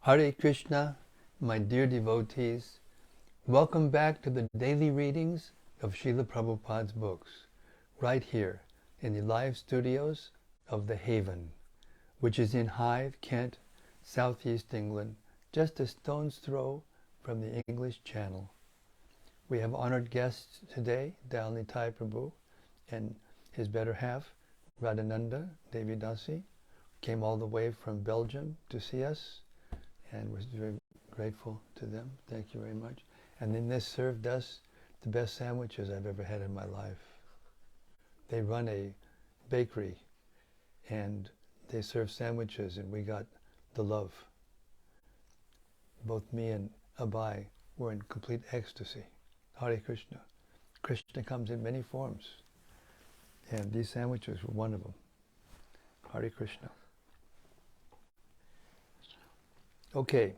Hare Krishna, my dear devotees. Welcome back to the daily readings of Srila Prabhupada's books, right here in the live studios of The Haven, which is in Hythe, Kent, southeast England, just a stone's throw from the English Channel. We have honored guests today, Dalnitai Prabhu and his better half, Radhananda Devidasi, came all the way from Belgium to see us, and we're very grateful to them. Thank you very much. And then they served us the best sandwiches I've ever had in my life. They run a bakery, and they serve sandwiches, and we got the love. Both me and Abai were in complete ecstasy. Hare Krishna. Krishna comes in many forms, and these sandwiches were one of them. Hare Krishna. Okay,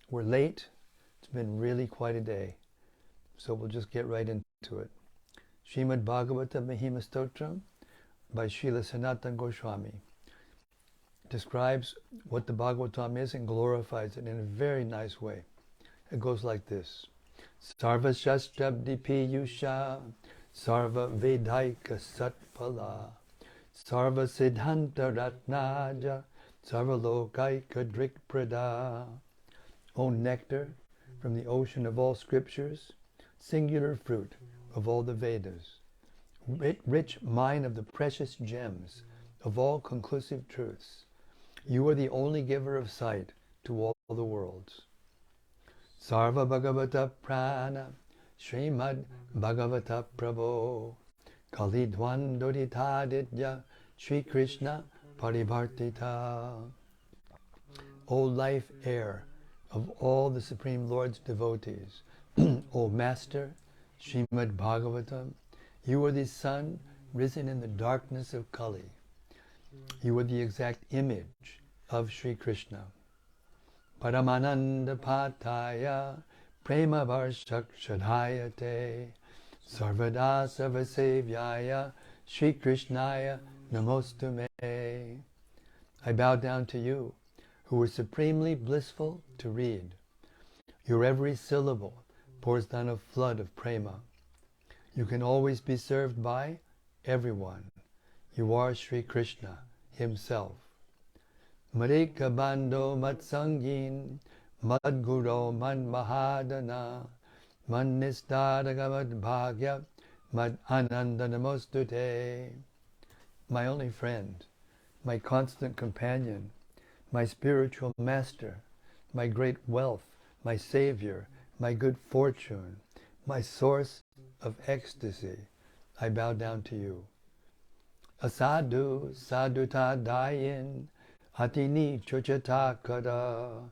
we're late. It's been really quite a day, so we'll just get right into it. Śrīmad-Bhāgavatam Mahima Stotram by Srila Sanatana Goswami describes what the Bhagavatam is and glorifies it in a very nice way. It goes like this. Sarva Shastrabdi Piyusha Sarva Vedaika Satpala Sarva Siddhanta Ratnaja Sarva Lokaika Drikprada. O nectar from the ocean of all scriptures, singular fruit of all the Vedas, rich mine of the precious gems of all conclusive truths, you are the only giver of sight to all the worlds. Sarva Bhāgavata Purāṇa Śrīmad-Bhāgavata Prabho Kalidwandoditaditya Sri Krishna Parivartita. O life air of all the Supreme Lord's devotees, O Master, Śrīmad-Bhāgavatam, you are the sun risen in the darkness of Kali. You are the exact image of Sri Krishna. Paramananda Pataya Prema Varshak Shadhayate Sarvada Sarvasevyaya Sri Krishnaya Namostume. I bow down to you, who are supremely blissful to read. Your every syllable pours down a flood of prema. You can always be served by everyone. You are Sri Krishna himself. Marika Bando Matsangin Madguro Man Mahadana Man Nistadagamat Bhagya Mad Ananda Namostute. My only friend, my constant companion, my spiritual master, my great wealth, my savior, my good fortune, my source of ecstasy, I bow down to you. Asadu saduta dayin atini chochata kada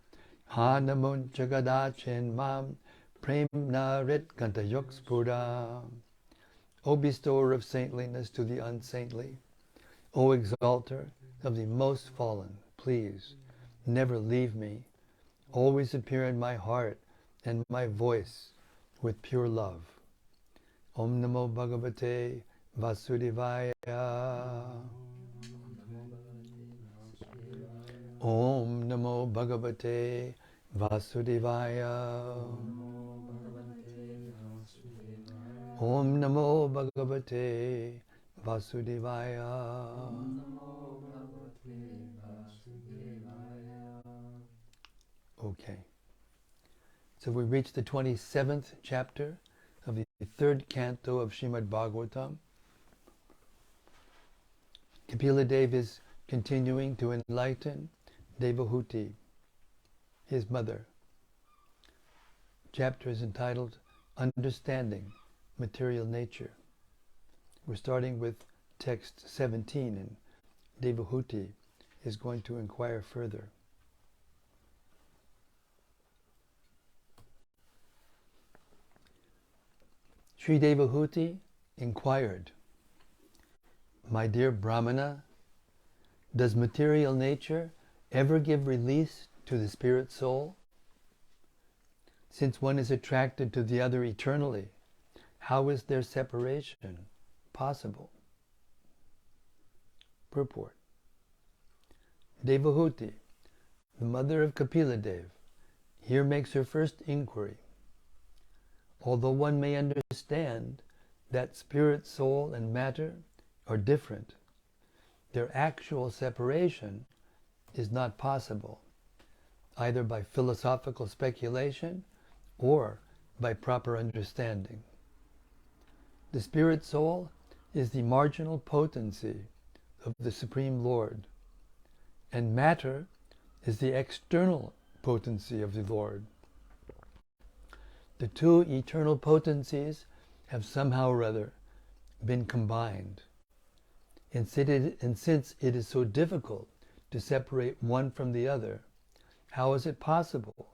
hanamun chagadachin mam premna rit kantayokspura. O bestower of saintliness to the unsaintly, O exalter of the most fallen, please never leave me. Always appear in my heart and my voice with pure love. Om Namo Bhagavate Vasudevaya. Om Namo Bhagavate Vasudevaya. Om Namo Bhagavate Vasudevaya. Okay. So we reached the 27th chapter of the third canto of Śrīmad-Bhāgavatam. Kapila Dev is continuing to enlighten Devahuti, his mother. Chapter is entitled Understanding Material Nature. We're starting with text 17, and Devahuti is going to inquire further. Sri Devahuti inquired, My dear Brahmana, does material nature ever give release to the spirit soul? Since one is attracted to the other eternally, how is their separation possible? Purport. Devahuti, the mother of Kapila Dev, here makes her first inquiry. Although one may understand that spirit, soul, and matter are different, their actual separation is not possible, either by philosophical speculation or by proper understanding. The spirit soul is the marginal potency of the Supreme Lord, and matter is the external potency of the Lord. The two eternal potencies have somehow or other been combined. And since it is so difficult to separate one from the other, how is it possible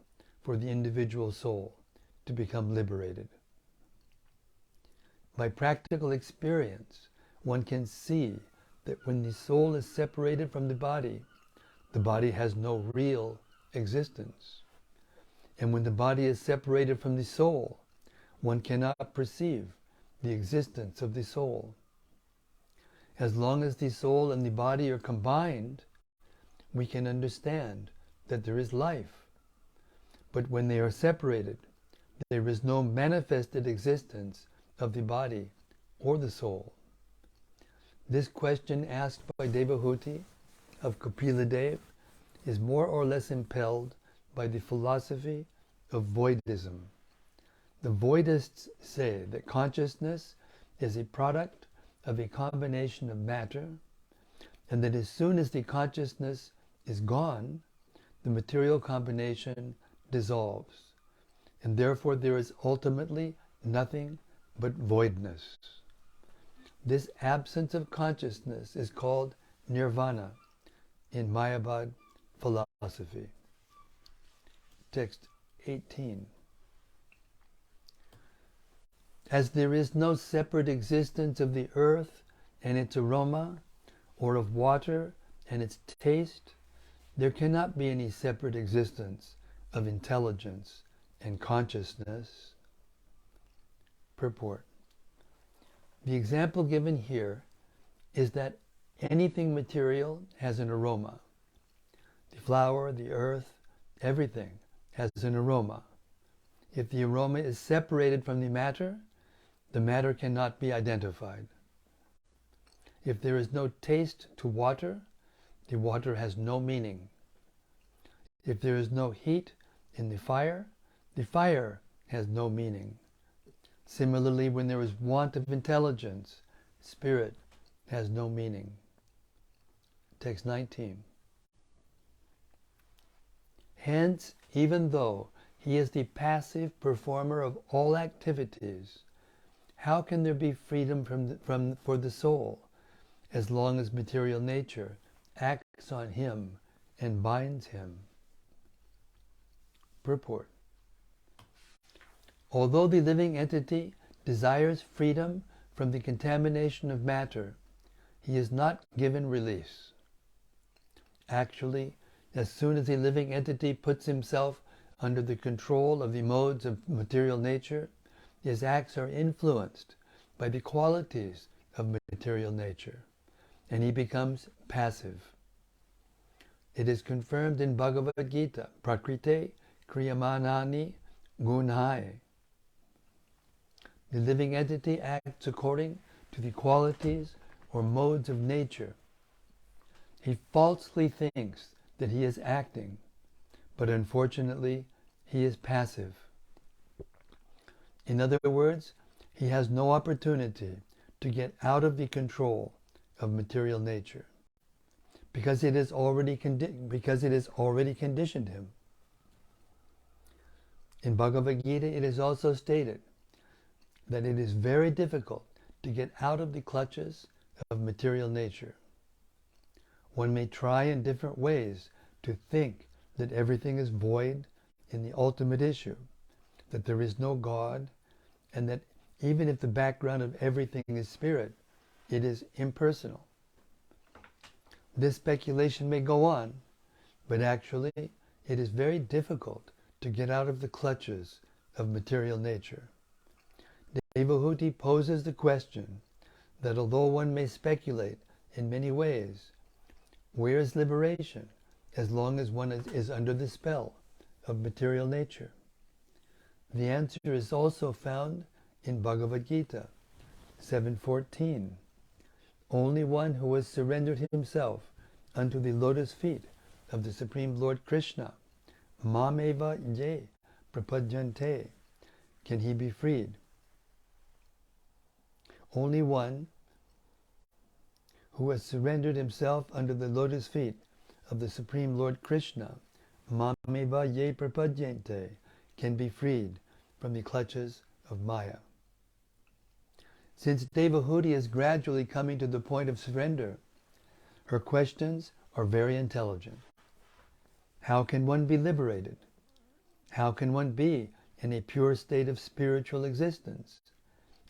for the individual soul to become liberated? By practical experience, one can see that when the soul is separated from the body has no real existence. And when the body is separated from the soul, one cannot perceive the existence of the soul. As long as the soul and the body are combined, we can understand that there is life. But when they are separated, there is no manifested existence of the body or the soul. This question asked by Devahuti of Kapila Dev is more or less impelled by the philosophy of voidism. The voidists say that consciousness is a product of a combination of matter, and that as soon as the consciousness is gone, the material combination dissolves, and therefore there is ultimately nothing but voidness. This absence of consciousness is called nirvana in Mayavad philosophy. Text 18. As there is no separate existence of the earth and its aroma, or of water and its taste, there cannot be any separate existence of intelligence and consciousness. Purport. The example given here is that anything material has an aroma. The flower, the earth, everything has an aroma. If the aroma is separated from the matter cannot be identified. If there is no taste to water, the water has no meaning. If there is no heat in the fire has no meaning. Similarly, when there is want of intelligence, spirit has no meaning. Text 19. Hence, even though he is the passive performer of all activities, how can there be freedom for the soul as long as material nature acts on him and binds him? Purport. Although the living entity desires freedom from the contamination of matter, he is not given release. Actually, as soon as a living entity puts himself under the control of the modes of material nature, his acts are influenced by the qualities of material nature, and he becomes passive. It is confirmed in Bhagavad Gita, Prakrite Kriyamanani Gunhai. The living entity acts according to the qualities or modes of nature. He falsely thinks that he is acting, but unfortunately he is passive. In other words, he has no opportunity to get out of the control of material nature, because it has already conditioned him. In Bhagavad Gita, it is also stated that it is very difficult to get out of the clutches of material nature. One may try in different ways to think that everything is void in the ultimate issue, that there is no God, and that even if the background of everything is spirit, it is impersonal. This speculation may go on, but actually it is very difficult to get out of the clutches of material nature. Devahuti poses the question that although one may speculate in many ways, where is liberation as long as one is under the spell of material nature? The answer is also found in Bhagavad Gita 7:14. Only one who has surrendered himself unto the lotus feet of the Supreme Lord Krishna, Mameva ye prapadyante, can he be freed. Only one who has surrendered himself under the lotus feet of the Supreme Lord Krishna, Mameva ye prapadyante, can be freed from the clutches of Maya. Since Devahuti is gradually coming to the point of surrender, her questions are very intelligent. How can one be liberated? How can one be in a pure state of spiritual existence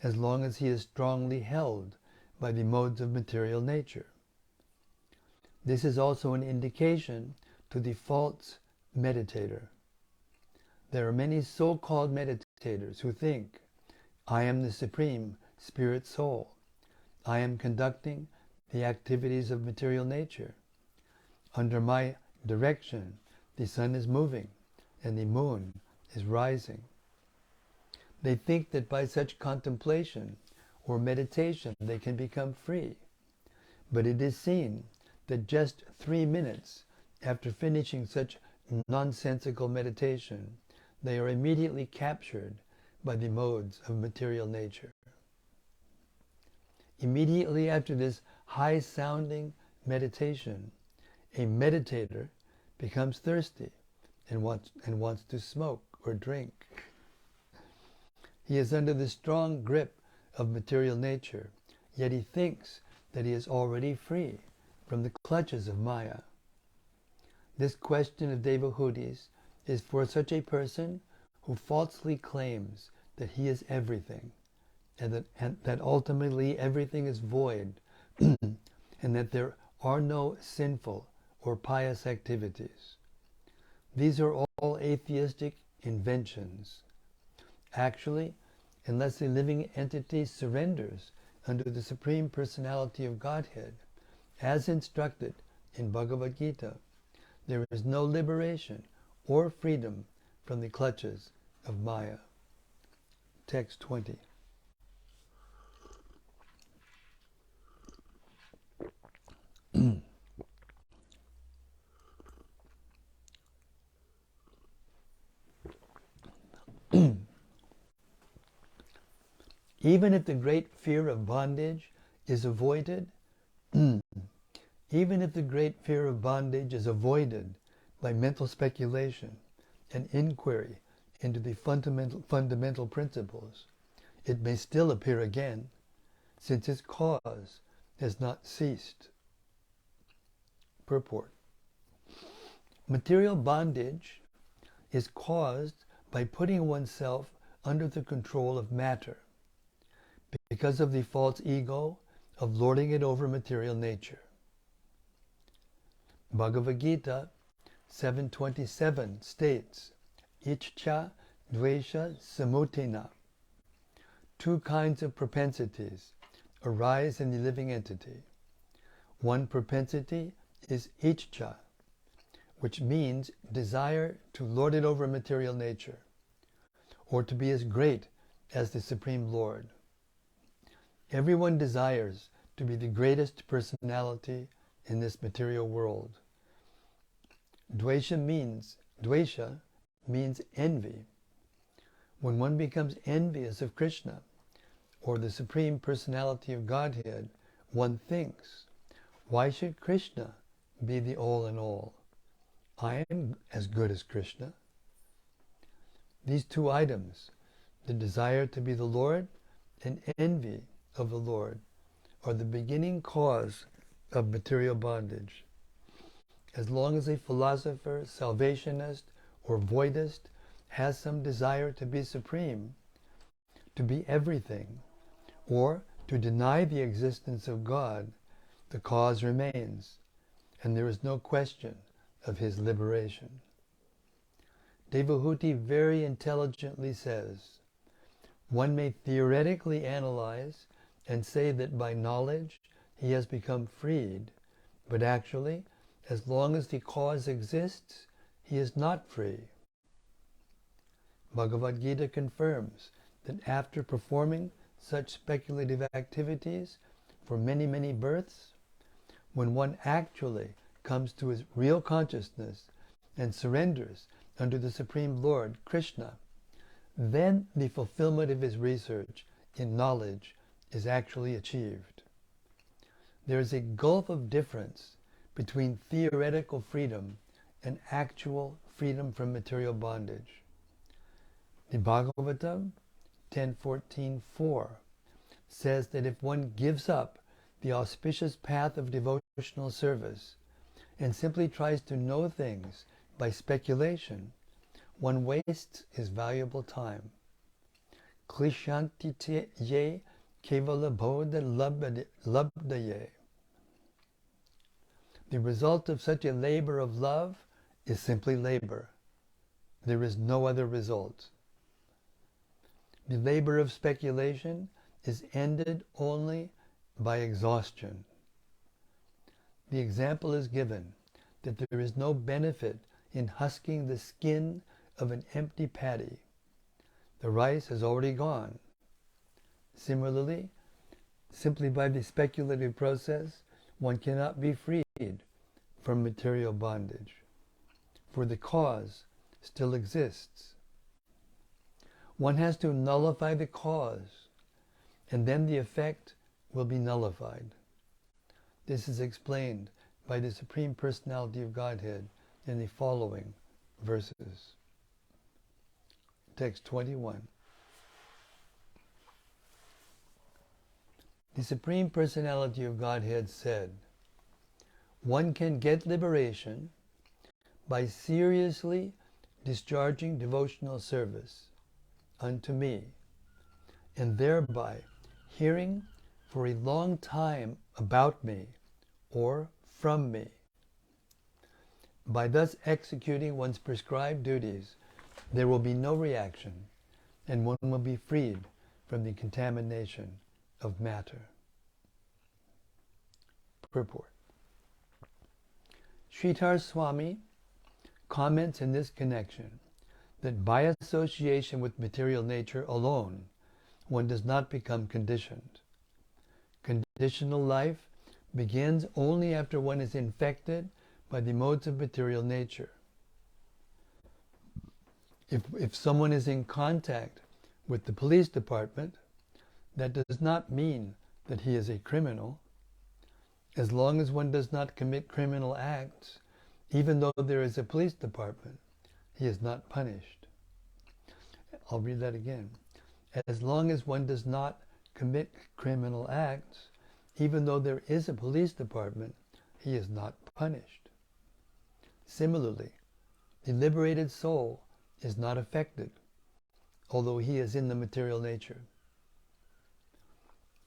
as long as he is strongly held by the modes of material nature? This is also an indication to the false meditator. There are many so-called meditators who think, I am the Supreme Spirit Soul. I am conducting the activities of material nature. Under my direction, the sun is moving and the moon is rising. They think that by such contemplation or meditation they can become free. But it is seen that just 3 minutes after finishing such nonsensical meditation, they are immediately captured by the modes of material nature. Immediately after this high-sounding meditation, a meditator becomes thirsty and wants to smoke or drink. He is under the strong grip of material nature, yet he thinks that he is already free from the clutches of Maya. This question of Devahutis is for such a person who falsely claims that he is everything, and that ultimately everything is void, and that there are no sinful or pious activities. These are all atheistic inventions. Actually, unless a living entity surrenders under the Supreme Personality of Godhead, as instructed in Bhagavad Gita, there is no liberation or freedom from the clutches of Maya. Text 20. Even if the great fear of bondage is avoided, even if the great fear of bondage is avoided by mental speculation and inquiry into the fundamental principles, it may still appear again, since its cause has not ceased. Purport. Material bondage is caused by putting oneself under the control of matter, because of the false ego of lording it over material nature. Bhagavad Gita 7:27 states, Ichcha dvesha samutena. 2 kinds of propensities arise in the living entity. One propensity is ichcha, which means desire to lord it over material nature, or to be as great as the Supreme Lord. Everyone desires to be the greatest personality in this material world. Dvesha means envy. When one becomes envious of Krishna or the Supreme Personality of Godhead, one thinks, why should Krishna be the all in all? I am as good as Krishna. These 2 items, the desire to be the Lord and envy of the Lord, are the beginning cause of material bondage. As long as a philosopher, salvationist, or voidist has some desire to be supreme, to be everything, or to deny the existence of God, the cause remains, and there is no question of his liberation. Devahuti very intelligently says, one may theoretically analyze and say that by knowledge he has become freed, but actually, as long as the cause exists, he is not free. Bhagavad Gita confirms that after performing such speculative activities for many, many births, when one actually comes to his real consciousness and surrenders under the Supreme Lord, Krishna, then the fulfillment of his research in knowledge is actually achieved. There is a gulf of difference between theoretical freedom and actual freedom from material bondage. The Bhāgavatam 10.14.4 says that if one gives up the auspicious path of devotional service and simply tries to know things by speculation, one wastes his valuable time. Klishanti ye kevala bodha labdaye. The result of such a labor of love is simply labor. There is no other result. The labor of speculation is ended only by exhaustion. The example is given that there is no benefit in husking the skin of an empty paddy. The rice has already gone. Similarly, simply by the speculative process, one cannot be freed from material bondage, for the cause still exists. One has to nullify the cause, and then the effect will be nullified. This is explained by the Supreme Personality of Godhead in the following verses. Text 21. The Supreme Personality of Godhead said, "One can get liberation by seriously discharging devotional service unto me, and thereby hearing for a long time about me or from me. By thus executing one's prescribed duties, there will be no reaction, and one will be freed from the contamination of matter." Purport. Sridhar Swami comments in this connection that by association with material nature alone, one does not become conditioned. Conditional life begins only after one is infected by the modes of material nature. If someone is in contact with the police department, that does not mean that he is a criminal. As long as one does not commit criminal acts, even though there is a police department, he is not punished. I'll read that again. As long as one does not commit criminal acts, even though there is a police department, he is not punished. Similarly, the liberated soul is not affected, although he is in the material nature.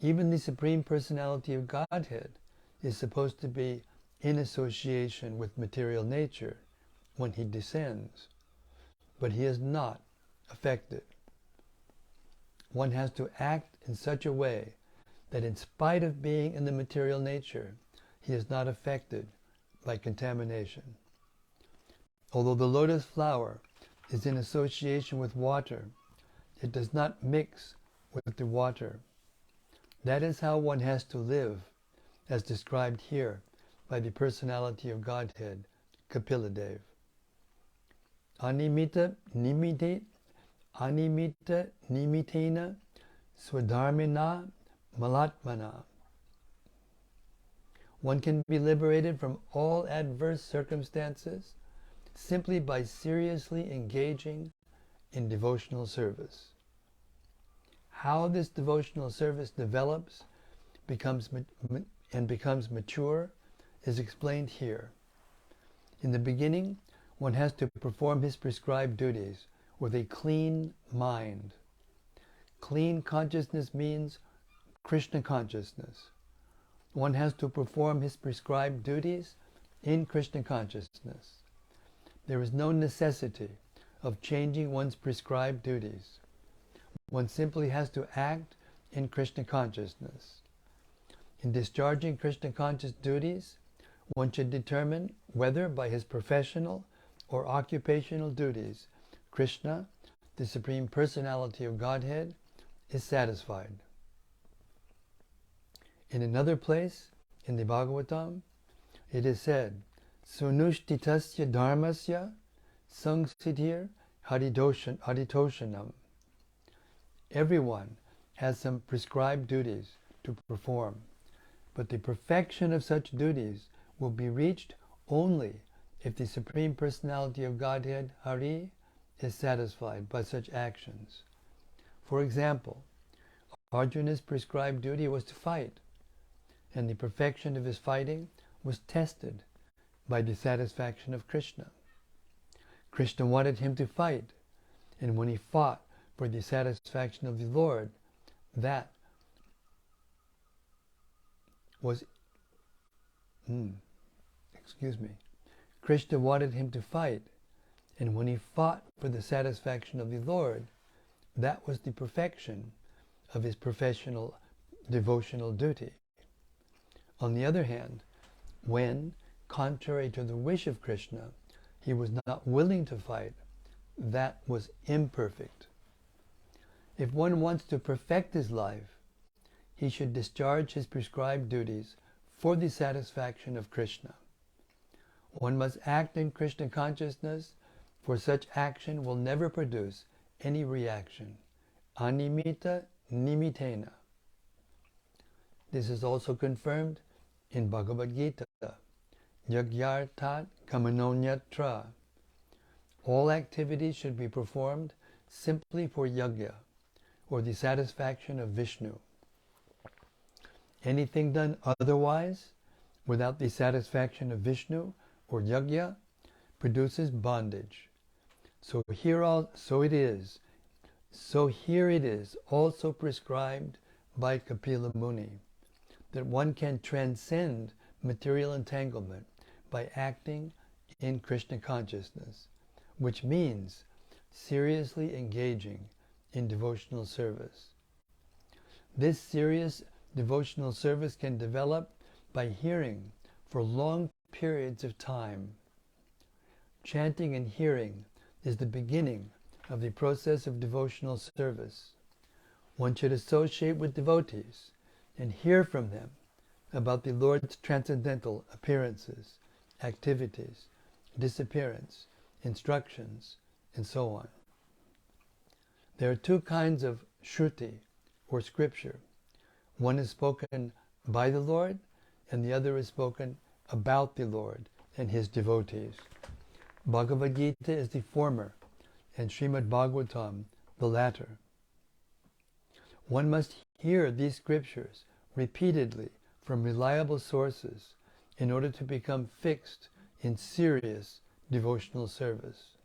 Even the Supreme Personality of Godhead is supposed to be in association with material nature when he descends, but he is not affected. One has to act in such a way that in spite of being in the material nature, he is not affected by contamination. Although the lotus flower is in association with water, it does not mix with the water. That is how one has to live, as described here by the Personality of Godhead, Kapiladev. Animita nimitena swadharmina malatmana. One can be liberated from all adverse circumstances simply by seriously engaging in devotional service. How this devotional service develops becomes mature is explained here. In the beginning, one has to perform his prescribed duties with a clean mind. Clean consciousness means Krishna consciousness. One has to perform his prescribed duties in Krishna consciousness. There is no necessity of changing one's prescribed duties. One simply has to act in Krishna consciousness. In discharging Krishna conscious duties, one should determine whether by his professional or occupational duties, Krishna, the Supreme Personality of Godhead is satisfied. In another place, in the Bhāgavatam, it is said, Sunushthitasya dharmasya sangsiddhir haritoshanam. Everyone has some prescribed duties to perform, but the perfection of such duties will be reached only if the Supreme Personality of Godhead, Hari, is satisfied by such actions. For example, Arjuna's prescribed duty was to fight, and the perfection of his fighting was tested by the satisfaction of Krishna. Krishna wanted him to fight, and when he fought for the satisfaction of the Lord, that was Krishna wanted him to fight, and when he fought for the satisfaction of the Lord, that was the perfection of his professional devotional duty. On the other hand, when, contrary to the wish of Krishna, he was not willing to fight, that was imperfect. If one wants to perfect his life, he should discharge his prescribed duties for the satisfaction of Krishna. One must act in Krishna consciousness, for such action will never produce any reaction. Animita nimitena. This is also confirmed in Bhagavad Gita. Yagyartat kamanonyatra. All activities should be performed simply for yagya, or the satisfaction of Vishnu. Anything done otherwise, without the satisfaction of Vishnu or yagya, produces bondage. So here it is also prescribed by Kapila Muni that one can transcend material entanglement by acting in Krishna consciousness, which means seriously engaging in devotional service. This serious devotional service can develop by hearing for long periods of time. Chanting and hearing is the beginning of the process of devotional service. One should associate with devotees and hear from them about the Lord's transcendental appearances, activities, disappearance, instructions, and so on. There are two kinds of Shruti, or scripture. One is spoken by the Lord, and the other is spoken about the Lord and His devotees. Bhagavad Gita is the former, and Śrīmad-Bhāgavatam the latter. One must hear these scriptures repeatedly from reliable sources in order to become fixed in serious devotional service.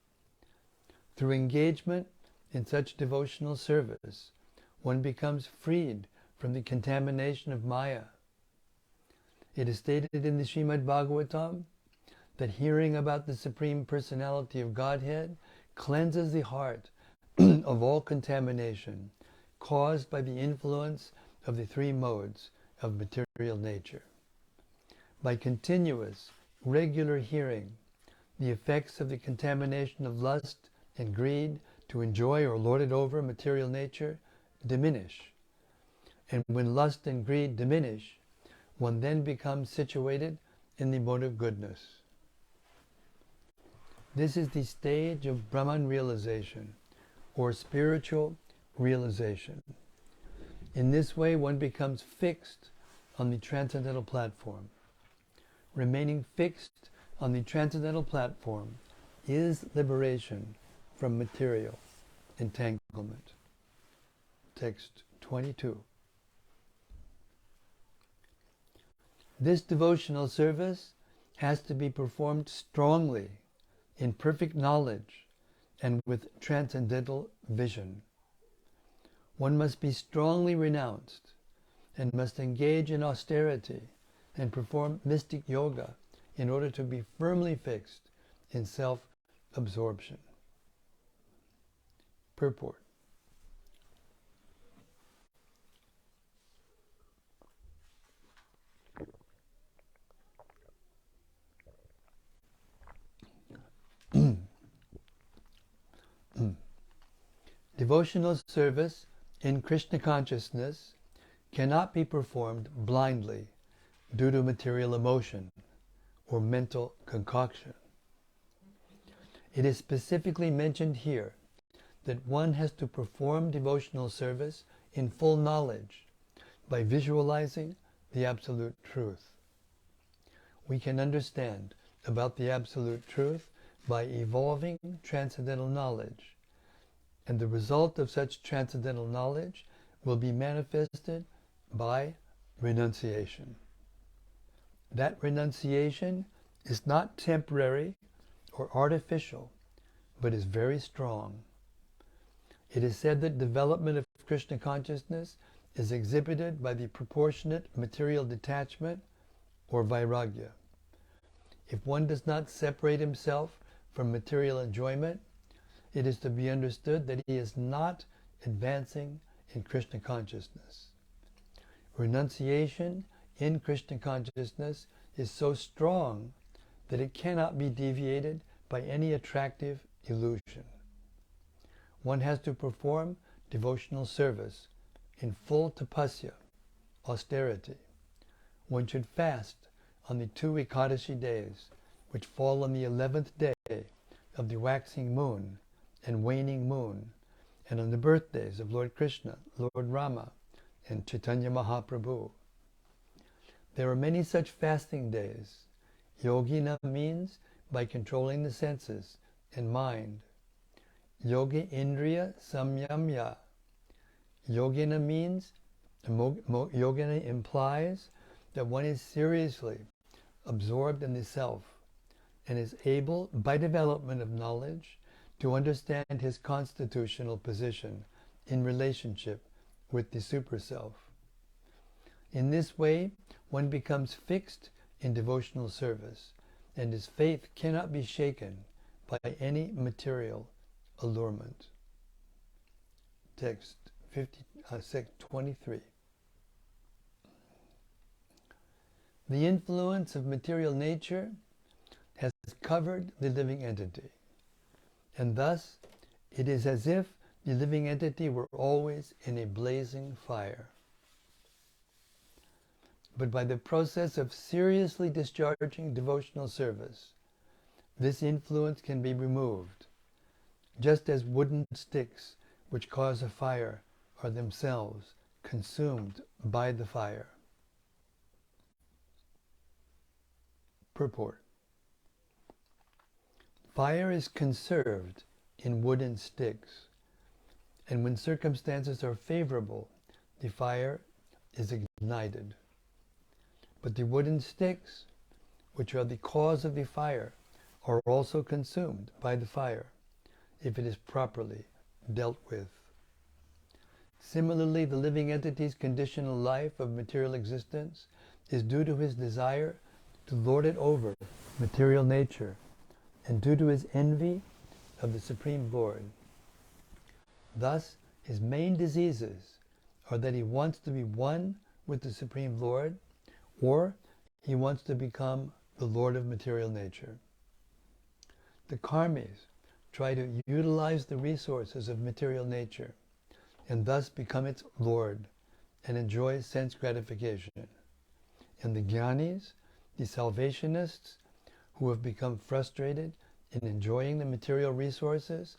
Through engagement in such devotional service, one becomes freed from the contamination of Maya. It is stated in the Śrīmad-Bhāgavatam that hearing about the Supreme Personality of Godhead cleanses the heart of all contamination caused by the influence of the three modes of material nature. By continuous, regular hearing, the effects of the contamination of lust and greed to enjoy or lord it over material nature diminish. And when lust and greed diminish, one then becomes situated in the mode of goodness. This is the stage of Brahman realization, or spiritual realization. In this way, one becomes fixed on the transcendental platform. Remaining fixed on the transcendental platform is liberation from material entanglement. Text 22. This devotional service has to be performed strongly, in perfect knowledge, and with transcendental vision. One must be strongly renounced, and must engage in austerity, and perform mystic yoga in order to be firmly fixed in self-absorption. Purport. Devotional service in Krishna consciousness cannot be performed blindly due to material emotion or mental concoction. It is specifically mentioned here that one has to perform devotional service in full knowledge by visualizing the Absolute Truth. We can understand about the Absolute Truth by evolving transcendental knowledge, and the result of such transcendental knowledge will be manifested by renunciation. That renunciation is not temporary or artificial, but is very strong. It is said that development of Krishna consciousness is exhibited by the proportionate material detachment or vairagya. If one does not separate himself from material enjoyment, it is to be understood that he is not advancing in Krishna consciousness. Renunciation in Krishna consciousness is so strong that it cannot be deviated by any attractive illusion. One has to perform devotional service in full tapasya, austerity. One should fast on the 2 Ekadashi days, which fall on the 11th day of the waxing moon and waning moon, and on the birthdays of Lord Krishna, Lord Rama, and Chaitanya Mahaprabhu. There are many such fasting days. Yogina means by controlling the senses and mind. Yogi Indriya Samyamya. Yogina means, yogina implies that one is seriously absorbed in the self and is able, by development of knowledge, to understand his constitutional position in relationship with the Super-Self. In this way, one becomes fixed in devotional service, and his faith cannot be shaken by any material allurement. Text 23. The influence of material nature has covered the living entity, and thus it is as if the living entity were always in a blazing fire. But by the process of seriously discharging devotional service, this influence can be removed, just as wooden sticks which cause a fire are themselves consumed by the fire. Purport. Fire is conserved in wooden sticks, and when circumstances are favorable, the fire is ignited. But the wooden sticks, which are the cause of the fire, are also consumed by the fire, if it is properly dealt with. Similarly, the living entity's conditional life of material existence is due to his desire to lord it over material nature, and due to his envy of the Supreme Lord. Thus, his main diseases are that he wants to be one with the Supreme Lord, or he wants to become the Lord of material nature. The karmis try to utilize the resources of material nature, and thus become its Lord, and enjoy sense gratification. And the jnanis, the salvationists, who have become frustrated in enjoying the material resources,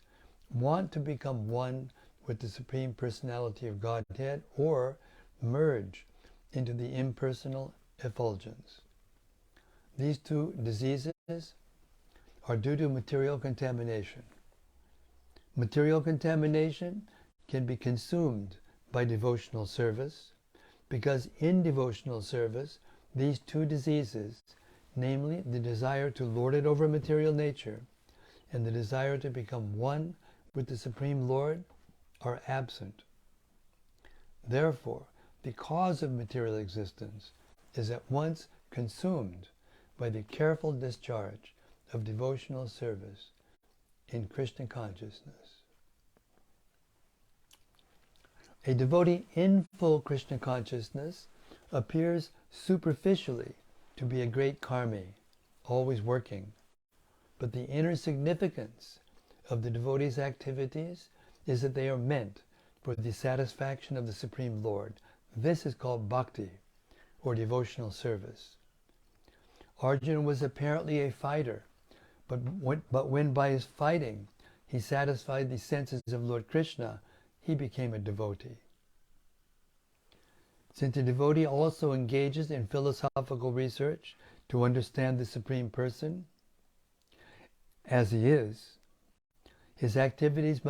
want to become one with the Supreme Personality of Godhead, or merge into the impersonal effulgence. These two diseases are due to material contamination. Material contamination can be consumed by devotional service, because in devotional service, these two diseases, namely the desire to lord it over material nature and the desire to become one with the Supreme Lord, are absent. Therefore, the cause of material existence is at once consumed by the careful discharge of devotional service in Krishna consciousness. A devotee in full Krishna consciousness appears superficially to be a great karmi, always working, but the inner significance of the devotee's activities is that they are meant for the satisfaction of the Supreme Lord. This is called bhakti, or devotional service. Arjuna was apparently a fighter, but when by his fighting he satisfied the senses of Lord Krishna, he became a devotee. Since a devotee also engages in philosophical research to understand the Supreme Person, as he is, his activities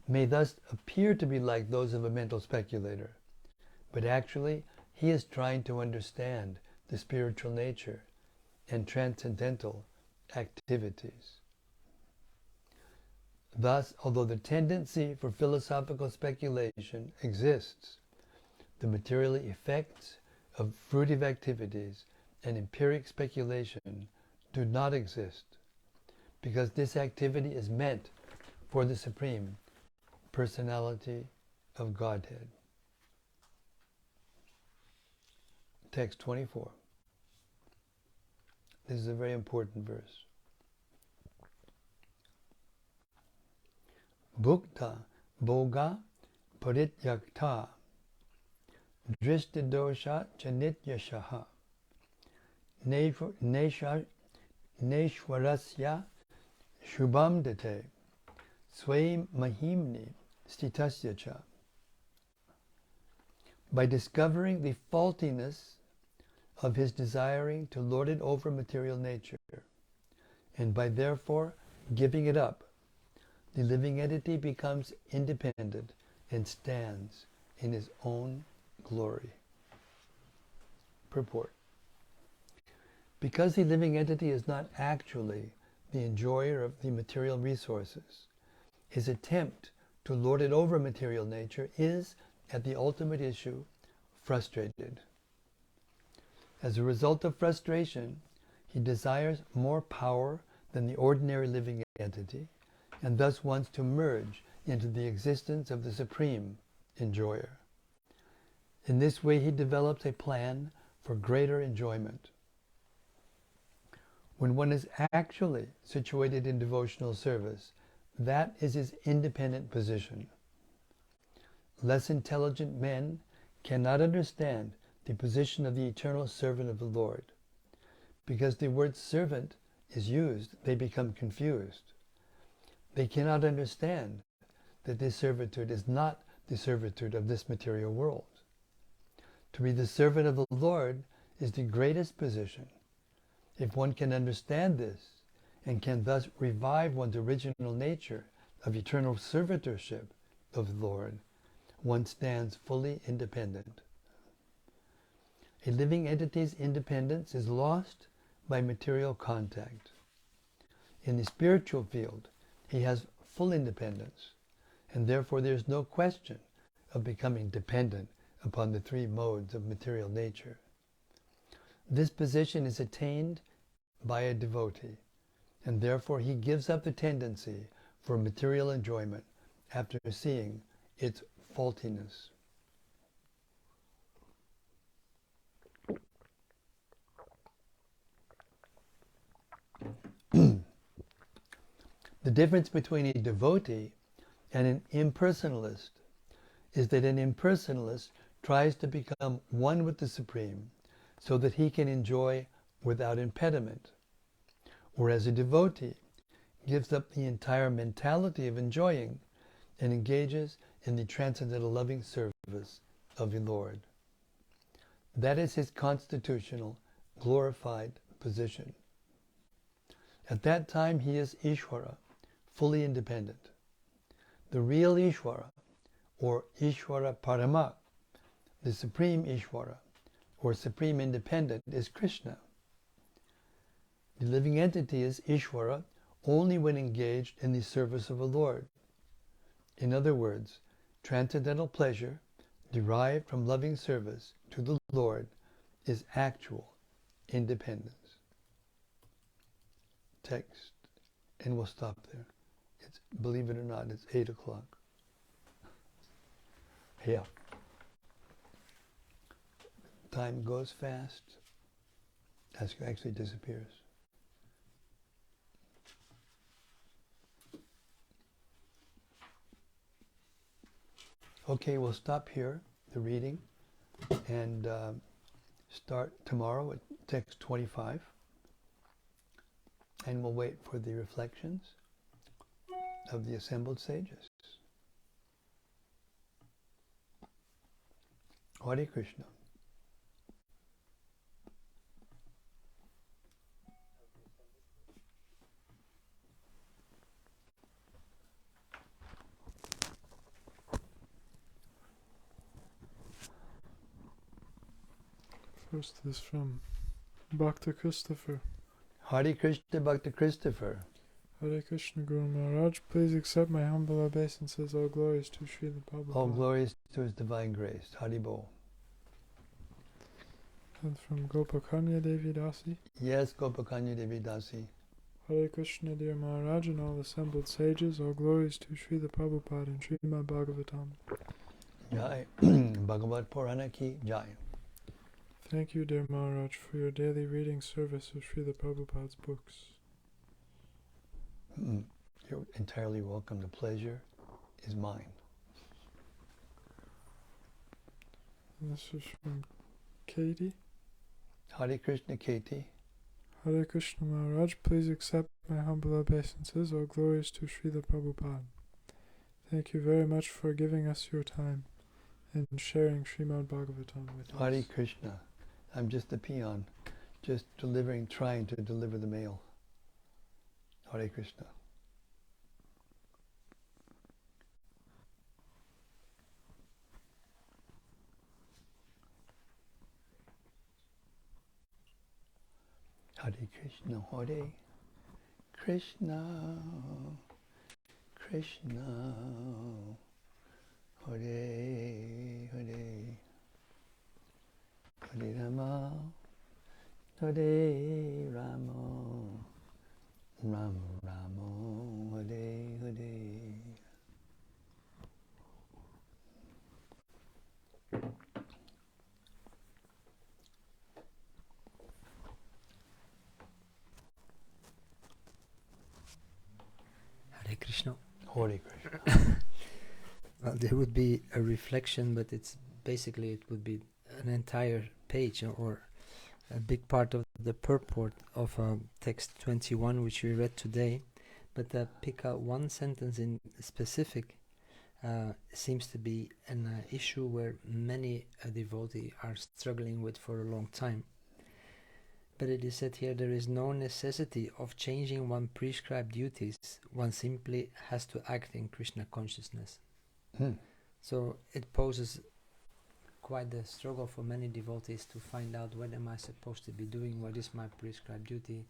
may thus appear to be like those of a mental speculator, but actually he is trying to understand the spiritual nature and transcendental activities. Thus, although the tendency for philosophical speculation exists, the material effects of fruitive activities and empiric speculation do not exist, because this activity is meant for the Supreme Personality of Godhead. Text 24. This is a very important verse. Bhukta bhoga parityakta drishtidosha chanityashaha neshwarasya shubham date swayam mahimni stitasya cha. By discovering the faultiness of his desiring to lord it over material nature, and by therefore giving it up, the living entity becomes independent and stands in his own glory. Purport. Because the living entity is not actually the enjoyer of the material resources, his attempt to lord it over material nature is, at the ultimate issue, frustrated. As a result of frustration, he desires more power than the ordinary living entity, and thus wants to merge into the existence of the Supreme Enjoyer. In this way, he develops a plan for greater enjoyment. When one is actually situated in devotional service, that is his independent position. Less intelligent men cannot understand the position of the eternal servant of the Lord. Because the word servant is used, they become confused. They cannot understand that this servitude is not the servitude of this material world. To be the servant of the Lord is the greatest position. If one can understand this, and can thus revive one's original nature of eternal servitorship of the Lord, one stands fully independent. A living entity's independence is lost by material contact. In the spiritual field, he has full independence, and therefore there is no question of becoming dependent upon the three modes of material nature. This position is attained by a devotee, and therefore he gives up the tendency for material enjoyment after seeing its faultiness. The difference between a devotee and an impersonalist is that an impersonalist tries to become one with the Supreme so that he can enjoy without impediment, whereas a devotee gives up the entire mentality of enjoying and engages in the transcendental loving service of the Lord. That is his constitutional, glorified position. At that time he is Ishvara, fully independent. The real Ishvara, or Ishvara Parama, the Supreme Ishvara, or Supreme Independent, is Krishna. The living entity is Ishvara only when engaged in the service of the Lord. In other words, transcendental pleasure derived from loving service to the Lord is actual independence. Text, and we'll stop there. It's, believe it or not, it's 8 o'clock. Yeah. Time goes fast. Actually disappears. Okay, we'll stop here, the reading, and start tomorrow at text 25. And we'll wait for the reflections of the assembled sages. Hare Krishna. First is from Bhakta Christopher. Hare Krishna Bhakta Christopher. Hare Krishna Guru Maharaj, please accept my humble obeisances. All glories to Śrīmad Bhāgavatam. All glories to His divine grace. Hari Bol. And from Gopakanya Devi Dasi. Yes, Gopakanya Devi Dasi. Hare Krishna, dear Maharaj, and all assembled sages. All glories to Srila Prabhupada and Śrīmad-Bhāgavatam. Jai. Bhagavat Purāṇa ki Jai. Thank you, dear Maharaj, for your daily reading service of Srila Prabhupada's books. You're entirely welcome. The pleasure is mine. And this is from Katie. Hare Krishna Katie. Hare Krishna Maharaj, please accept my humble obeisances. All glories to Srila Prabhupada. Thank you very much for giving us your time and sharing Śrīmad-Bhāgavatam with us. Hare Krishna. I'm just a peon, just trying to deliver the mail. Hare Krishna. Hare Krishna, Hare Krishna, Krishna, Hare Hare, Hare Rama, Hare Rama, Rama Rama, Hare Hare. Hare Krishna. Hare Krishna. Well, there would be a reflection, but it would be an entire page or a big part of the purport of text 21, which we read today. But pick out one sentence in specific seems to be an issue where many devotees are struggling with for a long time. But it is said here, there is no necessity of changing one's prescribed duties. One simply has to act in Krishna consciousness. So it poses quite a struggle for many devotees to find out what am I supposed to be doing, what is my prescribed duty,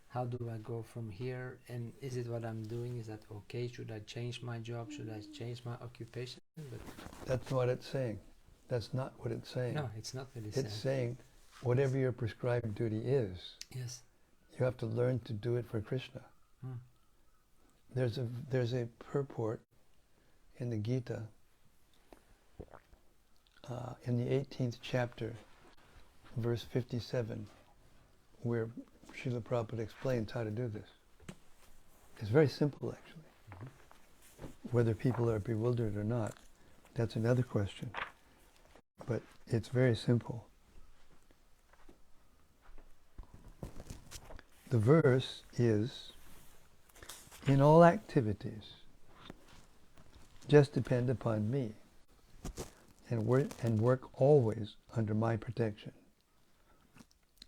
how do I go from here, and is it what I'm doing, is that okay, should I change my job, should I change my occupation? But that's what it's saying. That's not what it's saying. No, it's not what it's saying. It's saying whatever your prescribed duty is, yes, you have to learn to do it for Krishna. There's a purport in the Gita, in the 18th chapter, verse 57, where Srila Prabhupada explains how to do this. It's very simple, actually. Whether people are bewildered or not, that's another question. But it's very simple. The verse is, in all activities, just depend upon me and work always under my protection.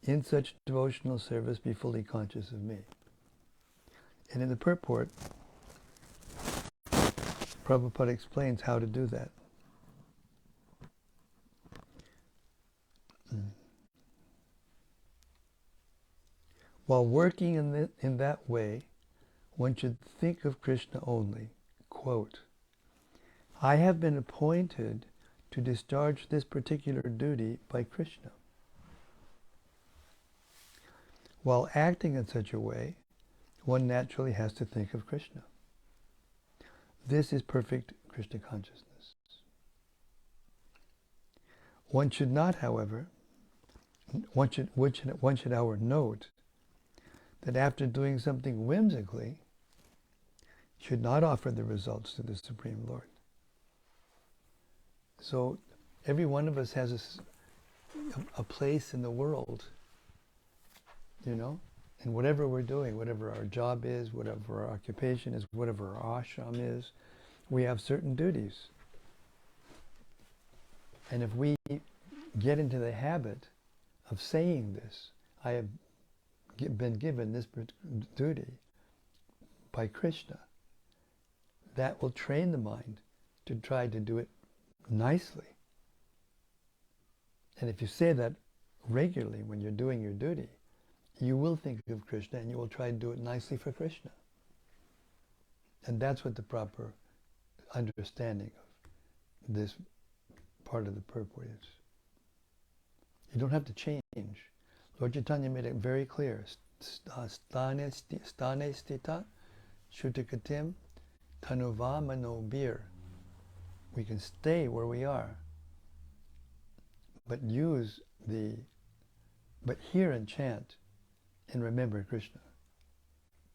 In such devotional service, be fully conscious of me. And in the purport, Prabhupada explains how to do that. While working in that way, one should think of Krishna only. Quote, I have been appointed to discharge this particular duty by Krishna. While acting in such a way, one naturally has to think of Krishna. This is perfect Krishna consciousness. One should not, however, one should however note that after doing something whimsically, should not offer the results to the Supreme Lord. So every one of us has a place in the world, and whatever we're doing, whatever our job is, whatever our occupation is, whatever our ashram is, we have certain duties. And if we get into the habit of saying this, I have been given this duty by Krishna, that will train the mind to try to do it nicely. And if you say that regularly when you're doing your duty, you will think of Krishna and you will try to do it nicely for Krishna. And that's what the proper understanding of this part of the purport is. You don't have to change. Lord Chaitanya made it very clear. Stane stita shutikatim tanuva manobir. We can stay where we are, but hear and chant and remember Krishna.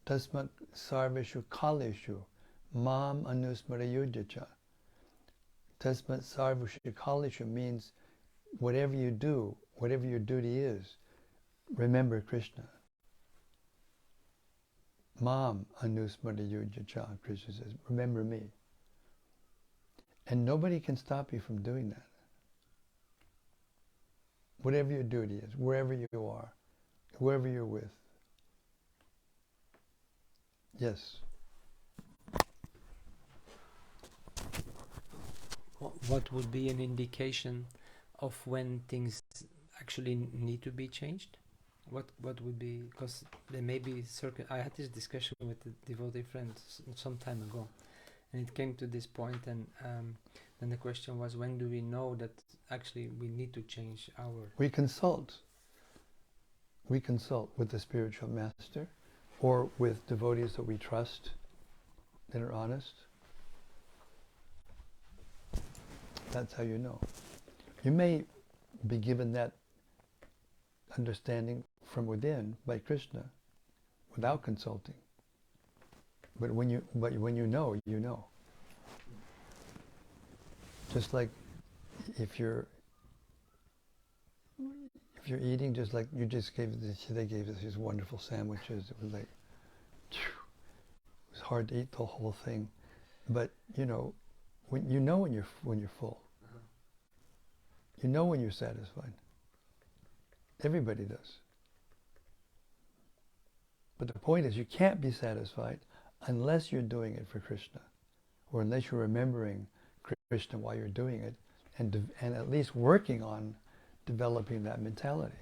Tasmat sarveshu kaleshu mam anusmarayujacha. Tasmat sarveshu kaleshu means whatever you do, whatever your duty is, remember Krishna. Mam anusmarayujacha, Krishna says, remember me. And nobody can stop you from doing that. Whatever your duty is, wherever you are, whoever you're with. Yes. What would be an indication of when things actually need to be changed? What would be, because there may be I had this discussion with a devotee friend some time ago, and it came to this point, and then the question was, when do we know that actually we need to change our... We consult with the spiritual master or with devotees that we trust, that are honest. That's how you know. You may be given that understanding from within by Krishna without consulting. But when you know, you know. Just like if you're eating, just like you just they gave us these wonderful sandwiches. It was like, it was hard to eat the whole thing, but when you're full, you know when you're satisfied. Everybody does. But the point is, you can't be satisfied unless you're doing it for Krishna, or unless you're remembering Krishna while you're doing it, and at least working on developing that mentality,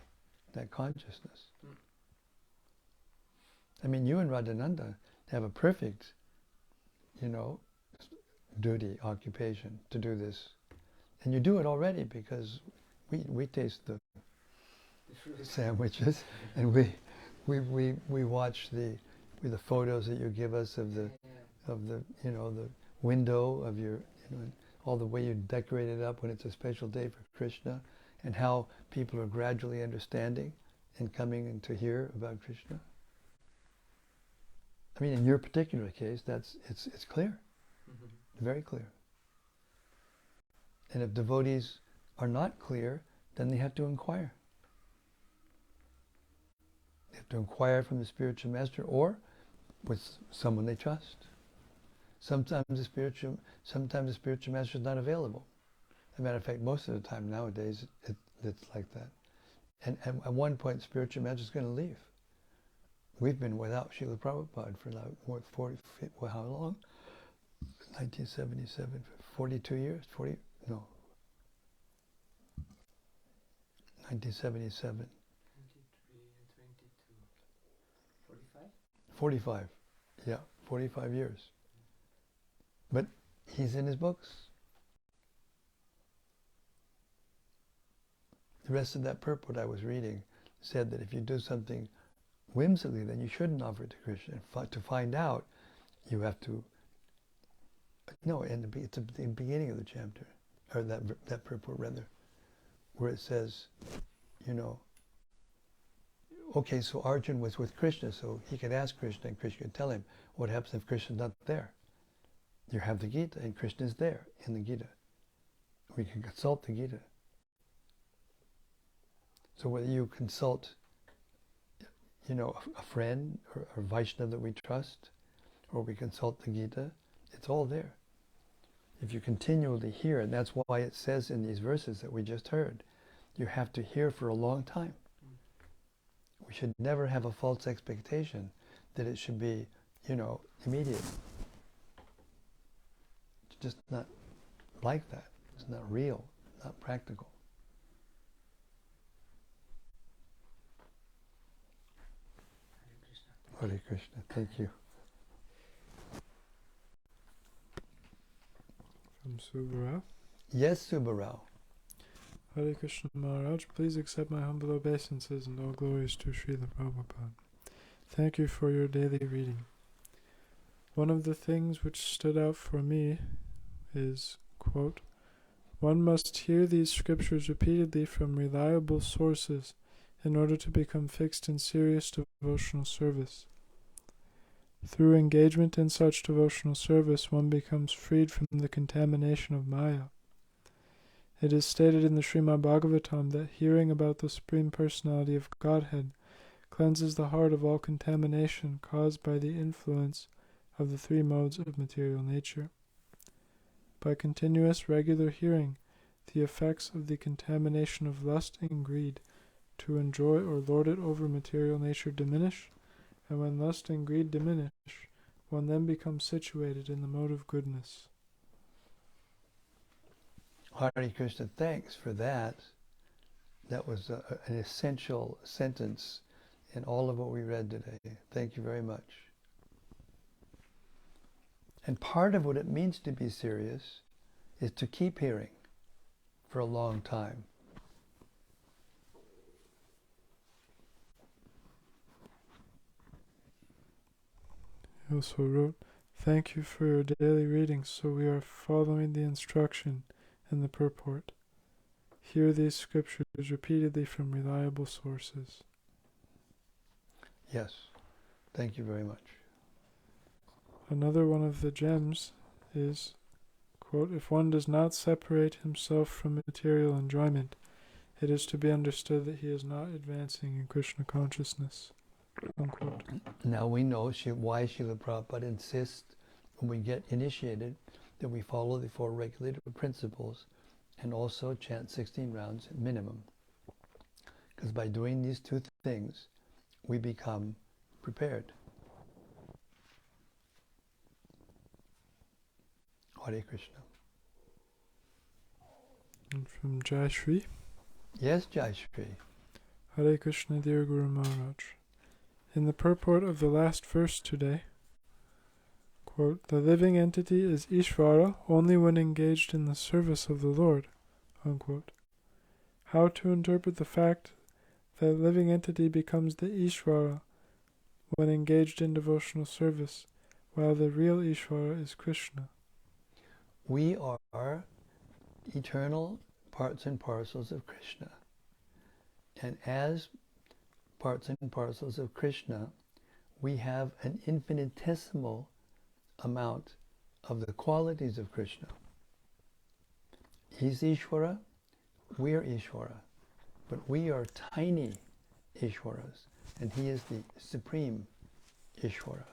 that consciousness. I mean, you and Radhananda have a perfect, duty, occupation to do this. And you do it already because we taste the sandwiches, and we watch the photos that you give us of the the window of your all the way you decorate it up when it's a special day for Krishna, and how people are gradually understanding and coming in to hear about Krishna. I mean, in your particular case, it's clear, very clear. And if devotees are not clear, then they have to inquire. They have to inquire from the spiritual master or with someone they trust. Sometimes the spiritual master is not available. As a matter of fact, most of the time nowadays it's like that. And at one point, the spiritual master is going to leave. We've been without Srila Prabhupada for like more 40, how long? 1977, 42 years? 1977. 23 and 22. 45? 45, yeah, 45 years. But he's in his books. The rest of that purport I was reading said that if you do something whimsically, then you shouldn't offer it to Krishna. To find out, you have to... No, it's at the beginning of the chapter, or that purport rather, where it says, okay, so Arjuna was with Krishna, so he could ask Krishna, and Krishna could tell him what happens if Krishna's not there. You have the Gita, and Krishna is there in the Gita. we can consult the Gita. So whether you consult, a friend or Vaishnava that we trust, or we consult the Gita, it's all there. If you continually hear, and that's why it says in these verses that we just heard, you have to hear for a long time. We should never have a false expectation that it should be, immediate. It's just not like that. It's not real, not practical. Hare Krishna, thank you. From Subarao. Yes, Subarao. Hare Krishna Maharaj, please accept my humble obeisances and all glories to Srila Prabhupada. Thank you for your daily reading. One of the things which stood out for me is, quote, one must hear these scriptures repeatedly from reliable sources in order to become fixed in serious devotional service. Through engagement in such devotional service, one becomes freed from the contamination of Maya. It is stated in the Śrīmad-Bhāgavatam that hearing about the Supreme Personality of Godhead cleanses the heart of all contamination caused by the influence of the three modes of material nature. By continuous regular hearing, the effects of the contamination of lust and greed to enjoy or lord it over material nature diminish, and when lust and greed diminish, one then becomes situated in the mode of goodness. Hare Krishna, thanks for that. That was an essential sentence in all of what we read today. Thank you very much. And part of what it means to be serious is to keep hearing for a long time. He also wrote, thank you for your daily readings, so we are following the instruction and the purport. Hear these scriptures repeatedly from reliable sources. Yes, thank you very much. Another one of the gems is, quote, if one does not separate himself from material enjoyment, it is to be understood that he is not advancing in Krishna consciousness. Unquote. Now we know why Srila Prabhupada insists when we get initiated that we follow the 4 regulative principles and also chant 16 rounds at minimum. Because by doing these 2 things, we become prepared. Hare Krishna. And from Jai Shri. Yes, Jai Shri. Hare Krishna, dear Guru Maharaj. In the purport of the last verse today, quote, the living entity is Ishvara only when engaged in the service of the Lord, unquote. How to interpret the fact that living entity becomes the Ishvara when engaged in devotional service, while the real Ishvara is Krishna? We are eternal parts and parcels of Krishna. And as parts and parcels of Krishna, we have an infinitesimal amount of the qualities of Krishna. He's Ishvara, we're Ishvara, but we are tiny Ishvaras, and he is the supreme Ishvara.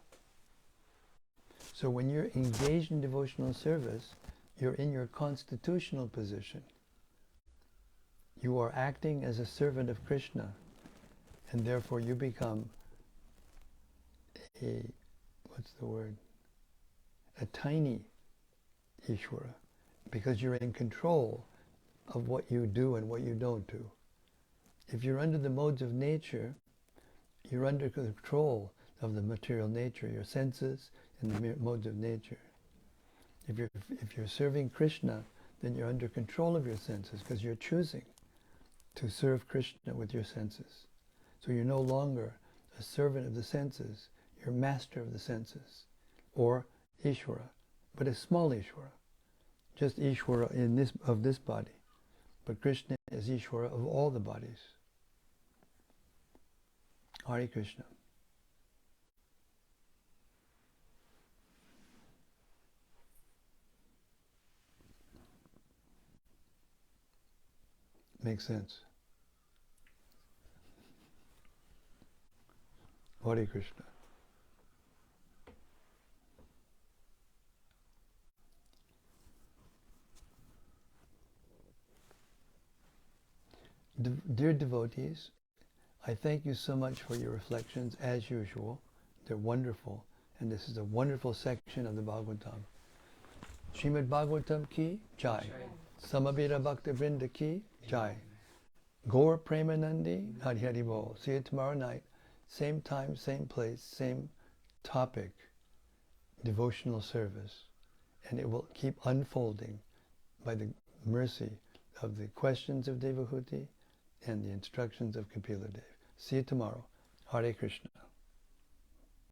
So when you're engaged in devotional service, you're in your constitutional position. You are acting as a servant of Krishna, and therefore you become a tiny Ishvara, because you're in control of what you do and what you don't do. If you're under the modes of nature, you're under control of the material nature, your senses and the modes of nature. If you're serving Krishna, then you're under control of your senses because you're choosing to serve Krishna with your senses. So you're no longer a servant of the senses, you're master of the senses, or Ishvara, but a small Ishvara, just Ishvara of this body. But Krishna is Ishvara of all the bodies. Hare Krishna. Makes sense. Hare Krishna. Dear devotees, I thank you so much for your reflections as usual. They're wonderful, and this is a wonderful section of the Bhagavatam. Śrīmad-Bhāgavatam ki jai. Samaveta Bhakta Vrinda ki jai. Gaur Premanandi Hari Hari Bol. See you tomorrow night. Same time, same place, same topic. Devotional service. And it will keep unfolding by the mercy of the questions of Devahuti and the instructions of Kapila Dev. See you tomorrow. Hare Krishna.